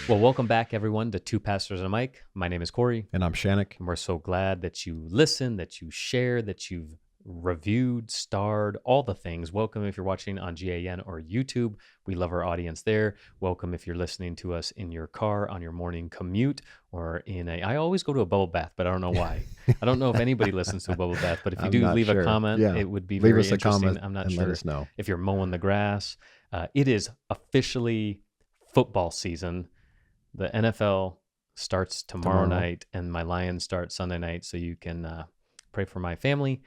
Well, welcome back, everyone, to Two Pastors and a Mic. My name is Cory. And I'm Channock. And we're so glad that you listen, that you share, that you've reviewed, starred, all the things. Welcome if you're watching on GAN or YouTube. We love our audience there. Welcome if you're listening to us in your car, on your morning commute, or I always go to a bubble bath, but I don't know why. I don't know if anybody listens to a bubble bath, but if you do, leave a comment. Yeah. It would be Leave very us a interesting. comment I'm not and sure let us know. if you're mowing the grass. It is officially football season. The NFL starts tomorrow night, and my Lions start Sunday night. So you can pray for my family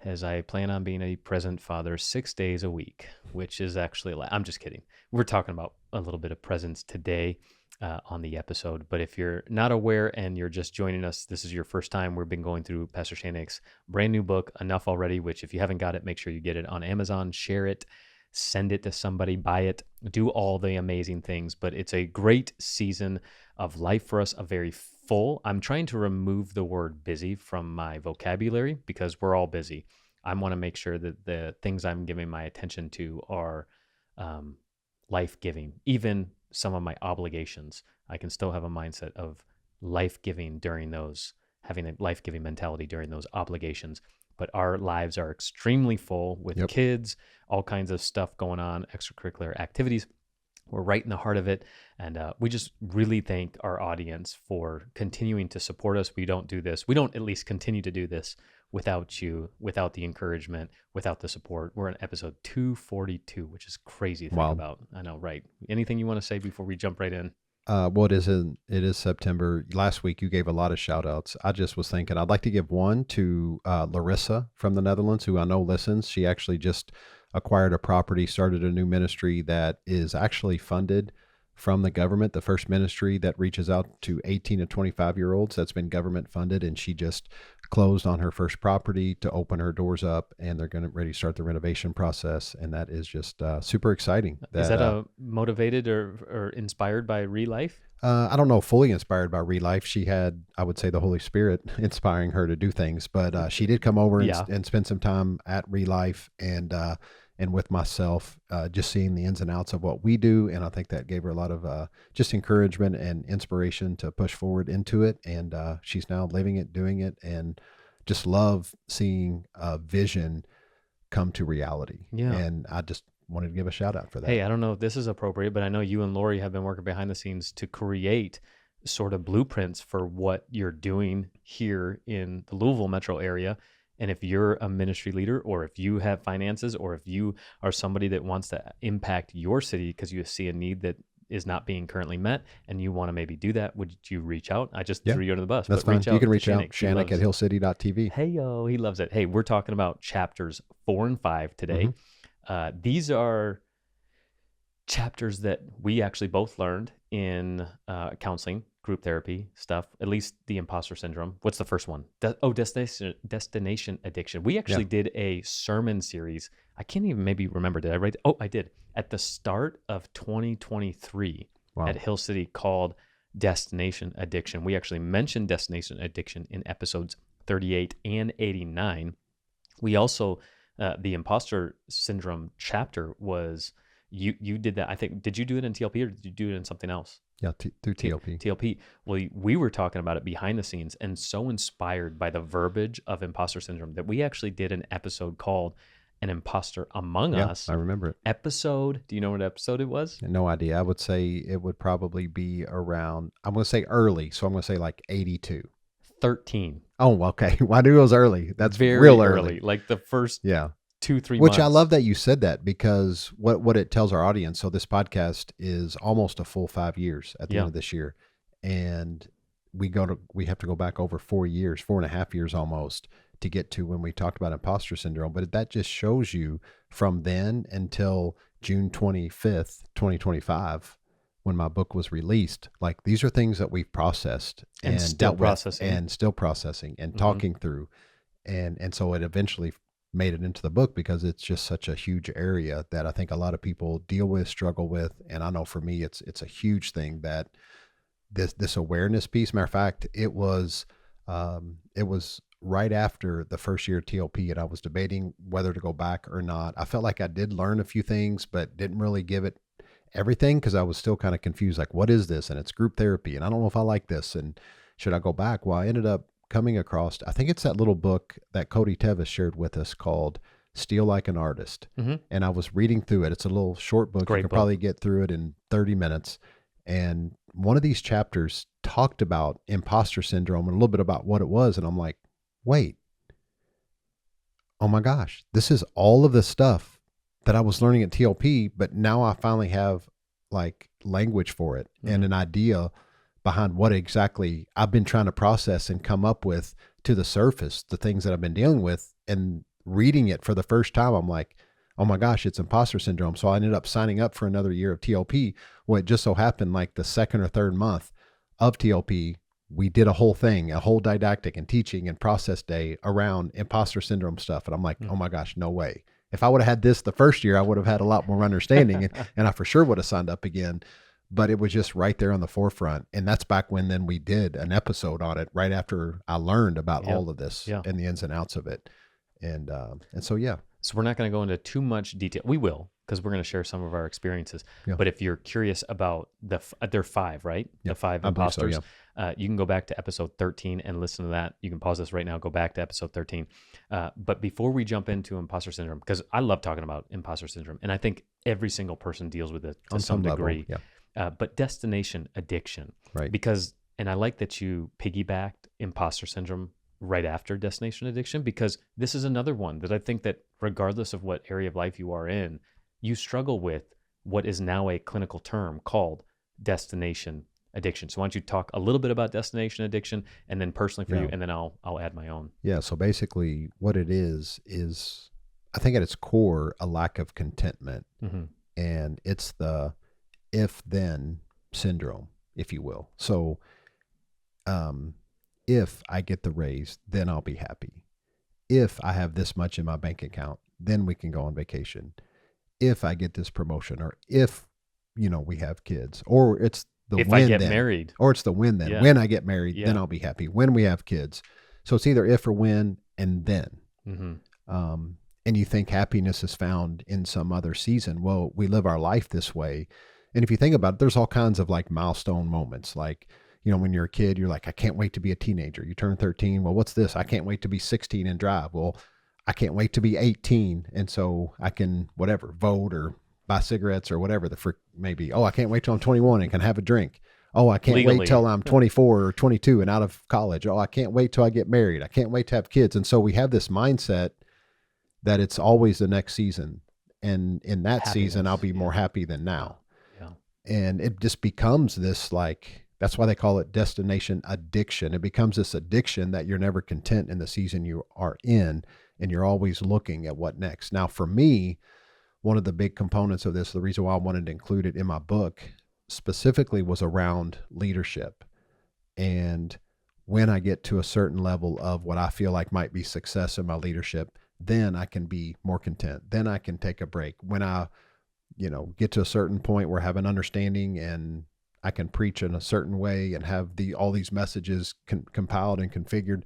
as I plan on being a present father 6 days a week, which is actually I'm just kidding. We're talking about a little bit of presents today on the episode. But if you're not aware and you're just joining us, this is your first time. We've been going through Pastor Channock's brand new book, Enough Already, which if you haven't got it, make sure you get it on Amazon, share it, send it to somebody, buy it, do all the amazing things. But it's a great season of life for us, a very full. I'm trying to remove the word busy from my vocabulary because we're all busy. I want to make sure that the things I'm giving my attention to are life-giving. Even some of my obligations, I can still have a mindset of life-giving during those, having a life-giving mentality during those obligations. But our lives are extremely full with kids, all kinds of stuff going on, extracurricular activities. We're right in the heart of it. And we just really thank our audience for continuing to support us. We don't at least continue to do this without you, without the encouragement, without the support. We're on episode 242, which is crazy to think about. I know, right? Anything you want to say before we jump right in? Well, it is September. Last week, you gave a lot of shout outs. I just was thinking I'd like to give one to Larissa from the Netherlands, who I know listens. She actually just acquired a property, started a new ministry that is actually funded from the government, the first ministry that reaches out to 18 to 25-year-olds that's been government funded. And she just closed on her first property to open her doors up, and they're going to ready to start the renovation process. And that is just super exciting. Is that motivated or inspired by ReLife? I don't know, fully inspired by ReLife. She had, I would say, the Holy Spirit inspiring her to do things, but she did come over and spend some time at ReLife and with myself, just seeing the ins and outs of what we do. And I think that gave her a lot of just encouragement and inspiration to push forward into it. And she's now living it, doing it, and just love seeing vision come to reality. Yeah. And I just wanted to give a shout out for that. Hey, I don't know if this is appropriate, but I know you and Lori have been working behind the scenes to create sort of blueprints for what you're doing here in the Louisville metro area. And if you're a ministry leader, or if you have finances, or if you are somebody that wants to impact your city because you see a need that is not being currently met and you want to maybe do that, would you reach out? I just threw you under the bus. That's fine. You can reach out, Channock at hillcity.tv. Hey, yo, he loves it. Hey, we're talking about chapters 4 and 5 today. Mm-hmm. These are chapters that we actually both learned in counseling, group therapy stuff, at least the imposter syndrome. What's the first one? Destination addiction. We actually did a sermon series. I can't even maybe remember. Did I write? Oh, I did. At the start of 2023 at Hill City, called Destination Addiction. We actually mentioned destination addiction in episodes 38 and 89. We also, the imposter syndrome chapter was, you did that. I think, did you do it in TLP or did you do it in something else? Yeah, through TLP. TLP. Well, we were talking about it behind the scenes and so inspired by the verbiage of imposter syndrome that we actually did an episode called An Imposter Among Us. I remember it. Episode, do you know what episode it was? No idea. I would say it would probably be around, I'm going to say early. So I'm going to say like 82. 13. Oh, okay. Well, I knew it was early. That's very real early. Like the first 2-3 Which months. I love that you said that, because what it tells our audience. So this podcast is almost a full 5 years at the end of this year. And we have to go back over 4 years, 4.5 years almost, to get to when we talked about imposter syndrome. But that just shows you from then until June 25th, 2025, when my book was released, like these are things that we've processed and still processing and talking through. And so it eventually made it into the book because it's just such a huge area that I think a lot of people deal with, struggle with. And I know for me, it's a huge thing that this awareness piece. Matter of fact, it was right after the first year of TLP, and I was debating whether to go back or not. I felt like I did learn a few things, but didn't really give it everything because I was still kind of confused. Like, what is this? And it's group therapy. And I don't know if I like this. And should I go back? Well, I ended up coming across, I think it's that little book that Cody Tevis shared with us called Steal Like an Artist. Mm-hmm. And I was reading through it. It's a little short book. Great You could book. probably get through it in 30 minutes. And one of these chapters talked about imposter syndrome and a little bit about what it was. And I'm like, wait, oh my gosh, this is all of the stuff that I was learning at TLP, but now I finally have like language for it and an idea behind what exactly I've been trying to process and come up with to the surface, the things that I've been dealing with. And reading it for the first time, I'm like, oh my gosh, it's imposter syndrome. So I ended up signing up for another year of TLP. Well, it just so happened like the second or third month of TLP, we did a whole thing, a whole didactic and teaching and process day around imposter syndrome stuff. And I'm like, oh my gosh, no way. If I would have had this the first year, I would have had a lot more understanding and I for sure would have signed up again. But it was just right there on the forefront. And that's back when then we did an episode on it right after I learned about all of this and the ins and outs of it. And so, yeah. So we're not going to go into too much detail. We will, because we're going to share some of our experiences. Yeah. But if you're curious about there are 5, right? Yeah. The 5 imposters. So, you can go back to episode 13 and listen to that. You can pause this right now, go back to episode 13. But before we jump into imposter syndrome, because I love talking about imposter syndrome, and I think every single person deals with it to some degree. Level, but destination addiction. Right. Because, and I like that you piggybacked imposter syndrome right after destination addiction, because this is another one that I think that regardless of what area of life you are in, you struggle with what is now a clinical term called destination addiction. So why don't you talk a little bit about destination addiction and then personally for you, and then I'll add my own. Yeah. So basically what it is I think at its core, a lack of contentment. And it's the if-then syndrome, if you will. So, if I get the raise, then I'll be happy. If I have this much in my bank account, then we can go on vacation. If I get this promotion, or if, we have kids, or it's the if when I get then, married, or it's the when then. Yeah. When I get married, then I'll be happy. When we have kids. So it's either if or when and then. And you think happiness is found in some other season. Well, we live our life this way. And if you think about it, there's all kinds of like milestone moments. Like, when you're a kid, you're like, I can't wait to be a teenager. You turn 13. Well, what's this? I can't wait to be 16 and drive. Well, I can't wait to be 18. And so I can, whatever, vote or buy cigarettes or whatever maybe. Oh, I can't wait till I'm 21 and can have a drink. Oh, I can't wait till I'm 24 or 22 and out of college. Oh, I can't wait till I get married. I can't wait to have kids. And so we have this mindset that it's always the next season. And in that season, I'll be more happy than now. And it just becomes this like, that's why they call it destination addiction. It becomes this addiction that you're never content in the season you are in, and you're always looking at what next. Now, for me, one of the big components of this, the reason why I wanted to include it in my book specifically, was around leadership. And when I get to a certain level of what I feel like might be success in my leadership, then I can be more content. Then I can take a break. When I get to a certain point where I have an understanding and I can preach in a certain way and have all these messages compiled and configured,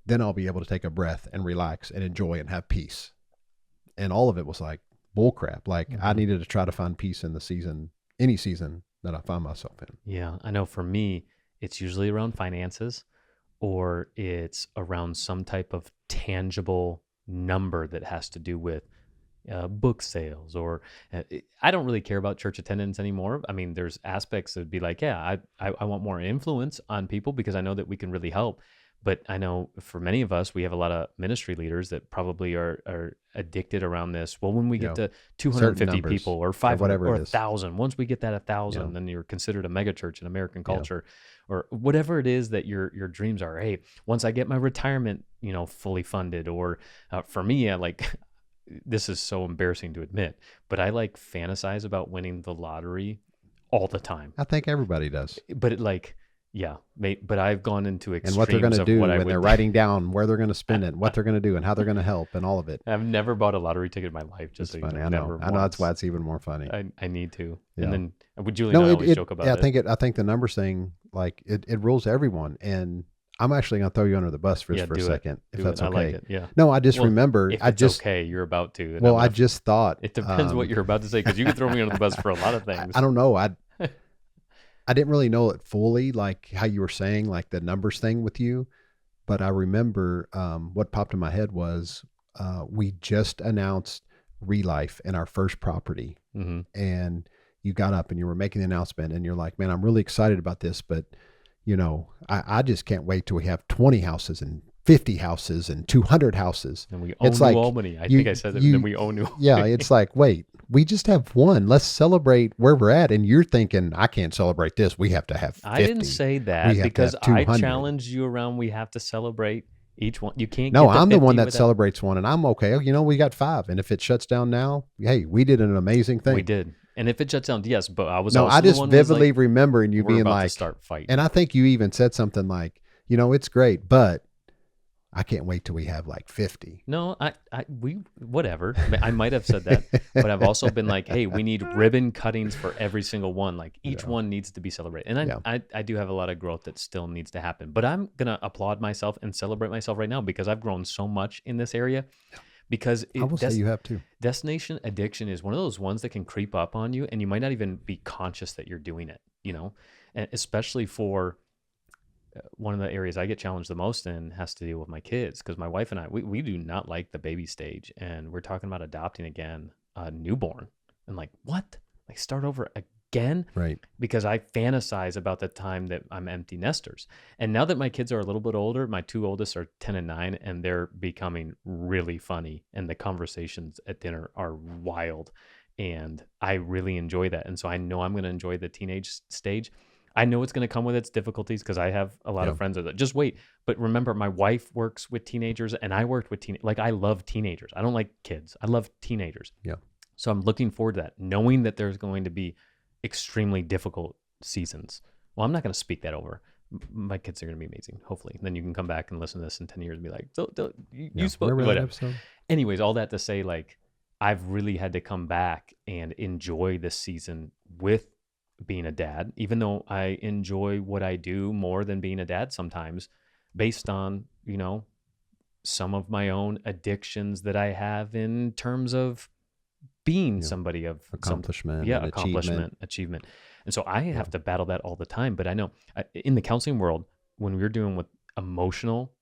then I'll be able to take a breath and relax and enjoy and have peace. And all of it was like bullcrap. Like I needed to try to find peace in the season, any season that I find myself in. Yeah. I know for me, it's usually around finances, or it's around some type of tangible number that has to do with book sales, or I don't really care about church attendance anymore. I mean, there's aspects that would be like, I want more influence on people because I know that we can really help. But I know for many of us, we have a lot of ministry leaders that probably are addicted around this. Well, when we get to 250 people or 500 or 1,000, once we get that 1,000, then you're considered a mega church in American culture, or whatever it is that your dreams are. Hey, once I get my retirement, fully funded, or for me, this is so embarrassing to admit, but I fantasize about winning the lottery all the time. I think everybody does. But but I've gone into extremes and what they're going to do when they're writing down where they're going to spend it, what they're going to do, and how they're going to help, and all of it. I've never bought a lottery ticket in my life. Just it's funny. I know that's why it's even more funny. I need to. Yeah. And then with Julie and I always joke about it. I think the numbers thing, it rules everyone. And I'm actually going to throw you under the bus for Yeah, a do it. second, if Do that's it. I like okay. it. Yeah. No, I just Well, remember, if it's okay, you're about to. And well, I just thought, it depends what you're about to say, because you can throw me under the bus for a lot of things. I don't know. I didn't really know it fully, like how you were saying, like the numbers thing with you. But I remember what popped in my head was we just announced Relife in our first property. Mm-hmm. And you got up and you were making the announcement and you're like, man, I'm really excited about this. But, I just can't wait till we have 20 houses and 50 houses and 200 houses. And we own New Albany. I think I said that. And then we own New Albany. Yeah, it's like, wait, we just have one. Let's celebrate where we're at. And you're thinking, I can't celebrate this. We have to have 50. I didn't say that because I challenged you around. We have to celebrate each one. You can't. No, I'm the one that celebrates one, and I'm okay. We got 5, and if it shuts down now, hey, we did an amazing thing. We did. And if it shuts down, yes, but I was. No, also I just vividly like, remembering you being like, start fighting. And I think you even said something like, it's great, but I can't wait till we have like 50. No, we whatever. I might have said that, but I've also been like, hey, we need ribbon cuttings for every single one. Like each one needs to be celebrated. And I do have a lot of growth that still needs to happen. But I'm gonna applaud myself and celebrate myself right now because I've grown so much in this area. Because I will say you have too. Destination addiction is one of those ones that can creep up on you, and you might not even be conscious that you're doing it. And especially for one of the areas I get challenged the most in has to deal with my kids, because my wife and I, we do not like the baby stage, and we're talking about adopting again a newborn. And like, what? Like start over again? Right. Because I fantasize about the time that I'm empty nesters. And now that my kids are a little bit older, my 2 oldest are 10 and 9, and they're becoming really funny, and the conversations at dinner are wild. And I really enjoy that. And so I know I'm going to enjoy the teenage stage. I know it's going to come with its difficulties because I have a lot of friends that just wait. But remember, my wife works with teenagers, and I worked with like I love teenagers. I don't like kids. I love teenagers. Yeah. So I'm looking forward to that, knowing that there's going to be extremely difficult seasons. Well, I'm not going to speak that over. My kids are going to be amazing, hopefully. Then you can come back and listen to this in 10 years and be like, you spoke. Whatever. Anyways, all that to say, like, I've really had to come back and enjoy this season with being a dad, even though I enjoy what I do more than being a dad sometimes, based on, some of my own addictions that I have in terms of being somebody of accomplishment. Achievement. And so I have to battle that all the time. But I know in the counseling world, when we're doing with emotional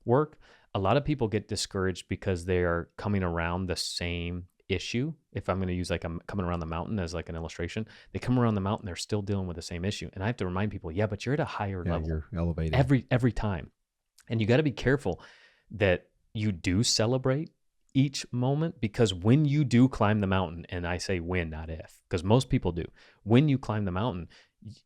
work, a lot of people get discouraged because they are coming around the same issue. If I'm going to use like I'm coming around the mountain as like an illustration, they come around the mountain, they're still dealing with the same issue. And I have to remind people, but you're at a higher level. You're elevated every time. And you got to be careful that you do celebrate each moment, because when you do climb the mountain, and I say when, not if, because most people do, when you climb the mountain,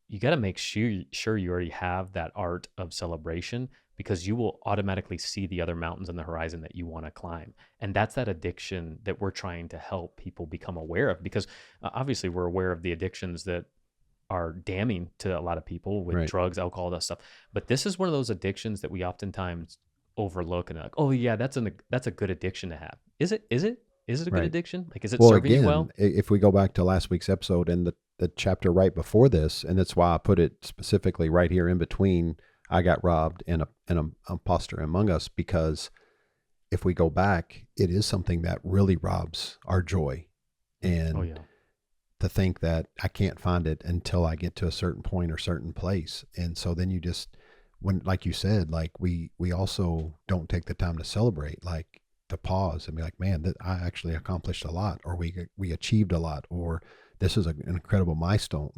you got to make sure you already have that art of celebration, because you will automatically see the other mountains on the horizon that you want to climb. And that's that addiction that we're trying to help people become aware of, because obviously we're aware of the addictions that are damning to a lot of people with drugs, alcohol, that stuff. But this is one of those addictions that we oftentimes overlook and like, oh yeah, that's a good addiction to have. Is it a good addiction? Like, is it serving you well? If we go back to last week's episode and the chapter right before this, and that's why I put it specifically right here in between I got robbed and an imposter among us, because if we go back, it is something that really robs our joy. And to think that I can't find it until I get to a certain point or certain place. And so then you just, when, like you said, like we also don't take the time to celebrate, like to pause and be like, man, that I actually accomplished a lot, or we achieved a lot, or this is an incredible milestone.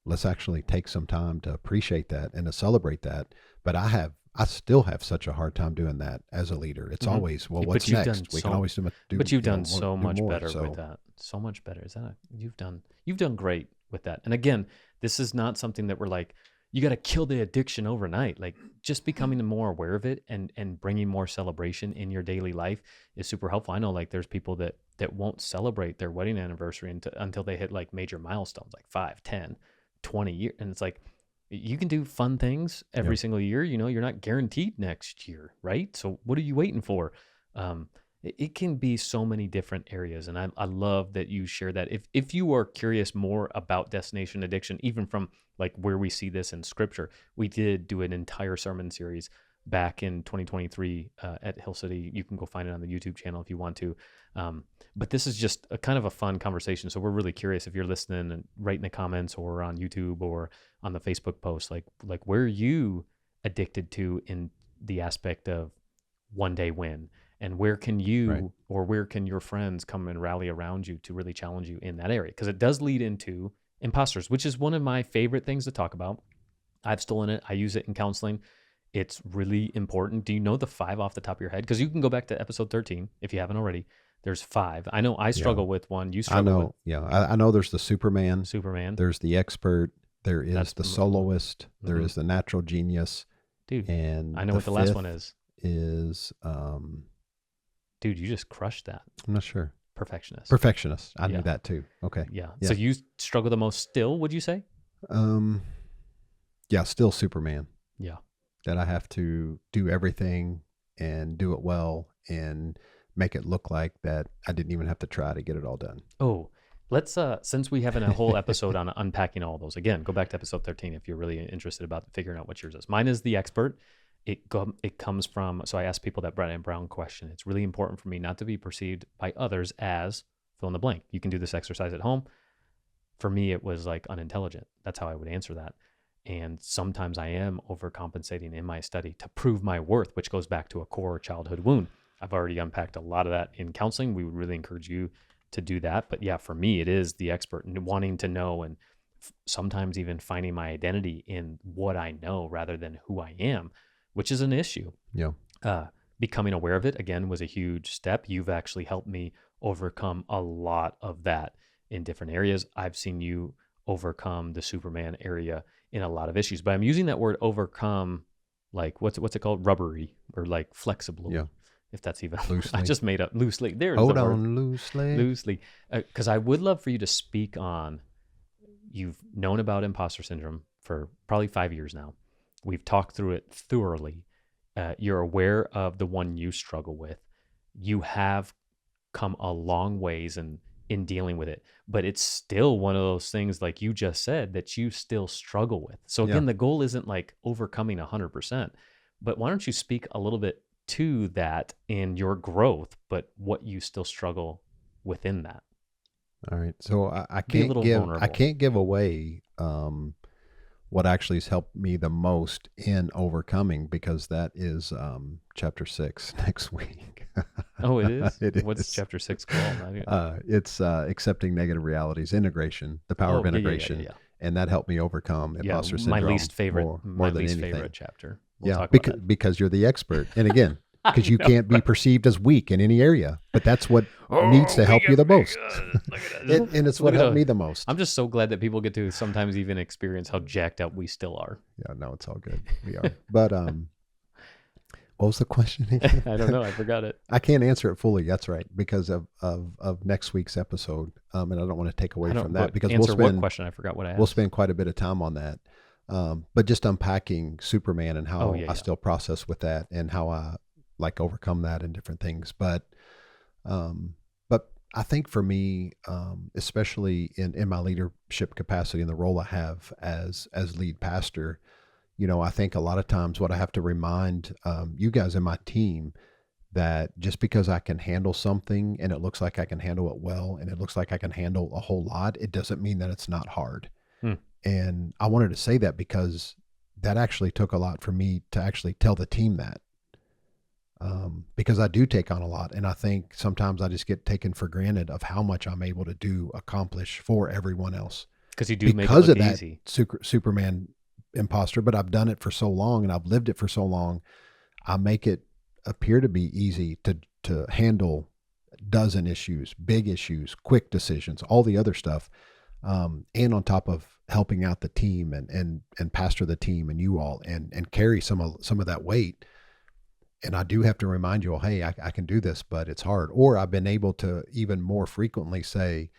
Let's actually take some time to appreciate that and to celebrate that. But I still have such a hard time doing that as a leader. It's always, well, what's next? We can always do. But you've done so much better with that. So much better. Is that you've done great with that. And again, this is not something that we're like, you got to kill the addiction overnight. Like, just becoming more aware of it and bringing more celebration in your daily life is super helpful. I know, like, there's people that won't celebrate their wedding anniversary until they hit like major milestones, like 5, 10, 20 years. And it's like, you can do fun things every single year. You're not guaranteed next year, right? So what are you waiting for? And it can be so many different areas. And I love that you share that. If you are curious more about destination addiction, even from like where we see this in scripture, we did do an entire sermon series back in 2023 at Hill City. You can go find it on the YouTube channel if you want to. But this is just a kind of a fun conversation. So we're really curious if you're listening and write in the comments or on YouTube or on the Facebook post, like where are you addicted to in the aspect of one day win? And where can you Right. or where can your friends come and rally around you to really challenge you in that area? Because it does lead into imposters, which is one of my favorite things to talk about. I've stolen it. I use it in counseling. It's really important. Do you know the 5 off the top of your head? Because you can go back to episode 13 if you haven't already. There's 5. I know I struggle with one. You I struggle with know. Yeah. I know there's the Superman. Superman. There's the expert. There is That's the soloist. There Mhm. is the natural genius. Dude, And I know what the last one is. Is Dude, you just crushed that. I'm not sure. Perfectionist. Perfectionist. I Yeah. knew that too. Okay. Yeah. Yeah. So you struggle the most still, would you say? Yeah, still Superman. Yeah. That I have to do everything and do it well and make it look like that I didn't even have to try to get it all done. Oh, let's since we have a whole episode on unpacking all those, again, go back to episode 13 if you're really interested about figuring out what yours is. Mine is the expert. It comes from, so I ask people that Brett and Brown question. It's really important for me not to be perceived by others as fill in the blank. You can do this exercise at home. For me, it was like unintelligent. That's how I would answer that. And sometimes I am overcompensating in my study to prove my worth, which goes back to a core childhood wound. I've already unpacked a lot of that in counseling. We would really encourage you to do that. But yeah, for me, it is the expert and wanting to know and sometimes even finding my identity in what I know rather than who I am, which is an issue. Yeah. Becoming aware of it, again, was a huge step. You've actually helped me overcome a lot of that in different areas. I've seen you overcome the Superman area in a lot of issues, but I'm using that word overcome like what's it called, rubbery or like flexible. Yeah. If that's even Loosely. I just made up loosely. There's Hold the word. on loosely. Because I would love for you to speak on. You've known about imposter syndrome for probably 5 years now. We've talked through it thoroughly. You're aware of the one you struggle with. You have come a long ways in dealing with it, but it's still one of those things, like you just said, that you still struggle with. So again, Yeah. the goal isn't like overcoming 100%, but why don't you speak a little bit to that in your growth, but what you still struggle within that? All right. So I Be a can't little give vulnerable. away what actually has helped me the most in overcoming, because that is chapter 6 next week. Oh, it is? It What's is. chapter 6 called? It's accepting negative realities, integration, the power of integration, Yeah. and that helped me overcome imposter My syndrome. least favorite, more than anything. favorite chapter. We'll Yeah, talk about that. because you're the expert, and again, I because you know, can't be right? perceived as weak in any area, but that's what needs to help you the most. Look at that. And it's Look what at helped how- me the most. I'm just so glad that people get to sometimes even experience how jacked up we still are. Yeah, no, it's all good. We are. But what was the question again? I don't know. I forgot it. I can't answer it fully. That's right, because of next week's episode, and I don't want to take away from that, because answer what question? I forgot what I asked. we'll spend quite a bit of time on that. But just unpacking Superman and how yeah. still process with that, and how I like overcome that and different things. But I think for me, especially in my leadership capacity and the role I have as lead pastor, I think a lot of times what I have to remind you guys in my team, that just because I can handle something and it looks like I can handle it well, and it looks like I can handle a whole lot, it doesn't mean that it's not hard. And I wanted to say that because that actually took a lot for me to actually tell the team that. Because I do take on a lot, and I think sometimes I just get taken for granted of how much I'm able to accomplish for everyone else. Because you do make it Because look of that easy. Superman imposter, but I've done it for so long and I've lived it for so long, I make it appear to be easy to handle dozen issues, big issues, quick decisions, all the other stuff. And on top of helping out the team and pastor the team and you all and carry some of that weight. And I do have to remind you all, hey, I can do this, but it's hard. Or I've been able to even more frequently say,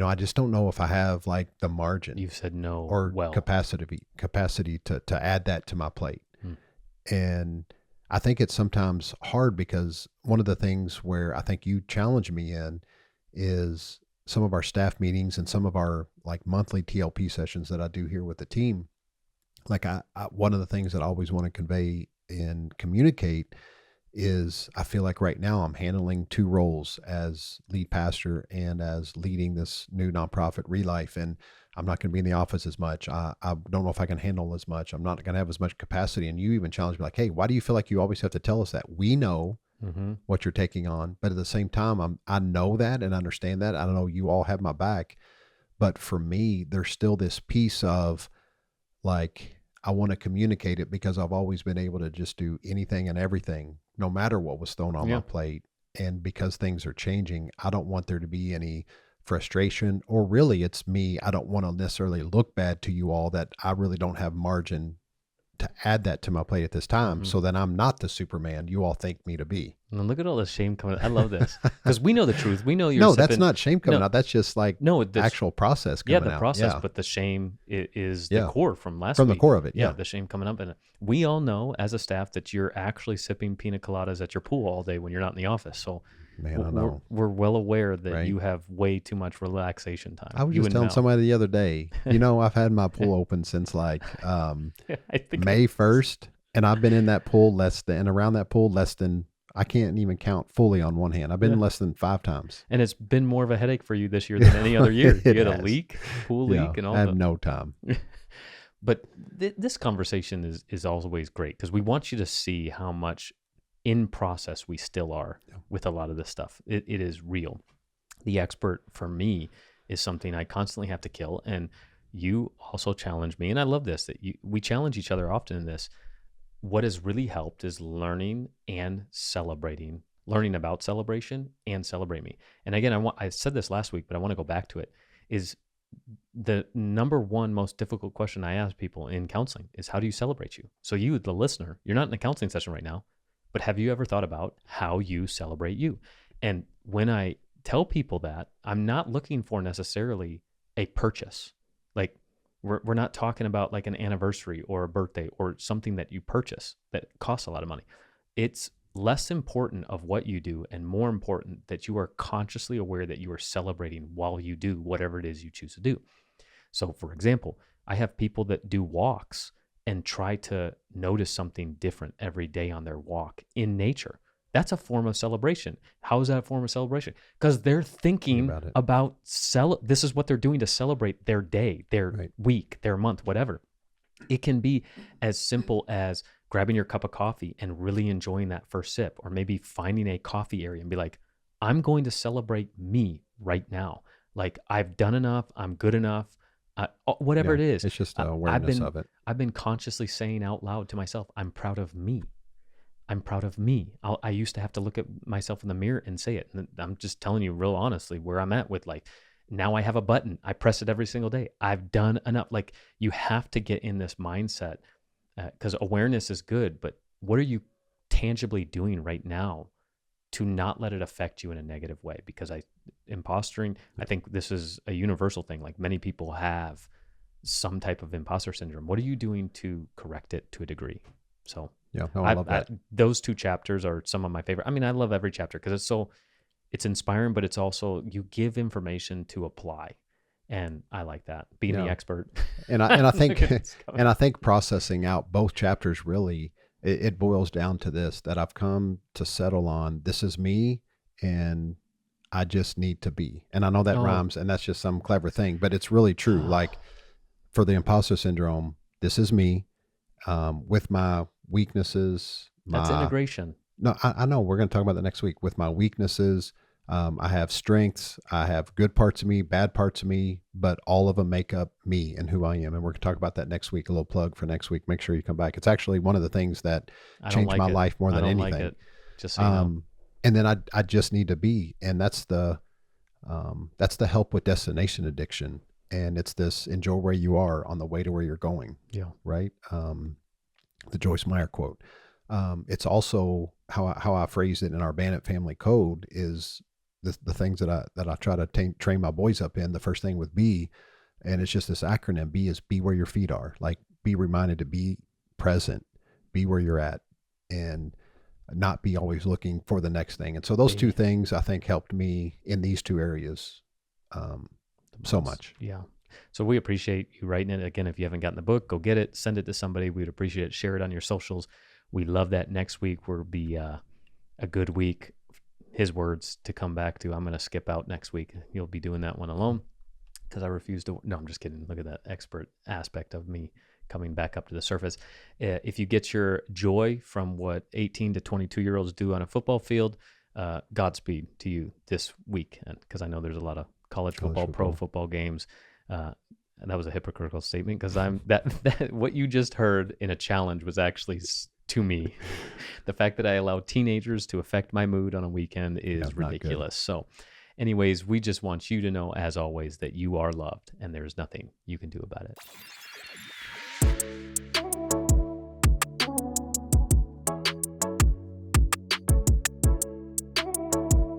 I just don't know if I have like the margin. You've said no or well. capacity to add that to my plate. And I think it's sometimes hard because one of the things where I think you challenge me in is some of our staff meetings and some of our like monthly TLP sessions that I do here with the team. Like one of the things that I always want to convey and communicate is I feel like right now I'm handling two roles as lead pastor and as leading this new nonprofit Relife. And I'm not going to be in the office as much. I don't know if I can handle as much. I'm not going to have as much capacity. And you even challenge me like, hey, why do you feel like you always have to tell us that? We know what you're taking on. But at the same time, I know that and understand that. I don't know, you all have my back. But for me, there's still this piece of like, I want to communicate it because I've always been able to just do anything and everything, no matter what was thrown on my plate. And because things are changing, I don't want there to be any frustration, or really it's me. I don't want to necessarily look bad to you all that I really don't have margin to add that to my plate at this time, so that I'm not the Superman you all think me to be. And look at all the shame coming out. I love this because we know the truth. We know you're no, that's not shame coming out. That's just like actual process coming out. Yeah, the process, but the shame is the core from last week. From the core of it, the shame coming up. And we all know as a staff that you're actually sipping pina coladas at your pool all day when you're not in the office. So man, I know. We're well aware that you have way too much relaxation time. I was just telling somebody the other day, I've had my pool open since like May 1st, and I've been in that pool around that pool less than, I can't even count fully on one hand. I've been less than 5 times. And it's been more of a headache for you this year than any other year. You had a leak, pool leak, and all that. I have no time. But this conversation is always great because we want you to see how much in process we still are with a lot of this stuff. It is real. The expert for me is something I constantly have to kill. And you also challenge me. And I love this, that we challenge each other often in this. What has really helped is learning and celebrating, learning about celebration and celebrate me. And again, I said this last week, but I want to go back to it, is the number one most difficult question I ask people in counseling is, how do you celebrate you? So you, the listener, you're not in a counseling session right now, but have you ever thought about how you celebrate you? And when I tell people that, I'm not looking for necessarily a purchase. Like we're not talking about like an anniversary or a birthday or something that you purchase that costs a lot of money. It's less important of what you do and more important that you are consciously aware that you are celebrating while you do whatever it is you choose to do. So for example, I have people that do walks and try to notice something different every day on their walk in nature. That's a form of celebration. How is that a form of celebration? Because they're thinking about this is what they're doing to celebrate their day, their week, their month, whatever. It can be as simple as grabbing your cup of coffee and really enjoying that first sip, or maybe finding a coffee area and be like, I'm going to celebrate me right now. Like I've done enough, I'm good enough. Whatever it is. It's just awareness of it. I've been consciously saying out loud to myself, I'm proud of me. I'm proud of me. I used to have to look at myself in the mirror and say it. And I'm just telling you real honestly where I'm at with like, now I have a button. I press it every single day. I've done enough. Like you have to get in this mindset because awareness is good, but what are you tangibly doing right now to not let it affect you in a negative way? Because impostering, I think this is a universal thing. Like many people have some type of imposter syndrome. What are you doing to correct it to a degree? So yeah, no, I love that. Those 2 chapters are some of my favorite. I mean, I love every chapter because it's inspiring, but it's also, you give information to apply. And I like that, being the expert. And I think processing out both chapters really, it boils down to this, that I've come to settle on, this is me and I just need to be. And I know that rhymes and that's just some clever thing, but it's really true. Like for the imposter syndrome, this is me with my weaknesses. That's integration. No, I know. We're going to talk about that next week. With my weaknesses, I have strengths. I have good parts of me, bad parts of me, but all of them make up me and who I am. And we're going to talk about that next week. A little plug for next week. Make sure you come back. It's actually one of the things that changed my life more than anything. Like it. Just so you know. And then I just need to be, and that's the help with destination addiction. And it's this, enjoy where you are on the way to where you're going. Yeah. Right. The Joyce Meyer quote. It's also how I phrase it in our Bandit family code is the things that I try to train my boys up in. The first thing with B, and it's just this acronym. B is be where your feet are. Like be reminded to be present, be where you're at. And not be always looking for the next thing. And so those two things I think helped me in these two areas so much. Yeah. So we appreciate you writing it. Again, if you haven't gotten the book, go get it, send it to somebody. We'd appreciate it. Share it on your socials. We love that. Next week will be a good week. His words to come back to. I'm going to skip out next week. You'll be doing that one alone because I refuse to. No, I'm just kidding. Look at that expert aspect of me coming back up to the surface. If you get your joy from what 18 to 22-year-olds do on a football field, Godspeed to you this week. Because I know there's a lot of college football, pro football games. And that was a hypocritical statement because that what you just heard in a challenge was actually to me. The fact that I allow teenagers to affect my mood on a weekend is ridiculous. So anyways, we just want you to know, as always, that you are loved and there's nothing you can do about it.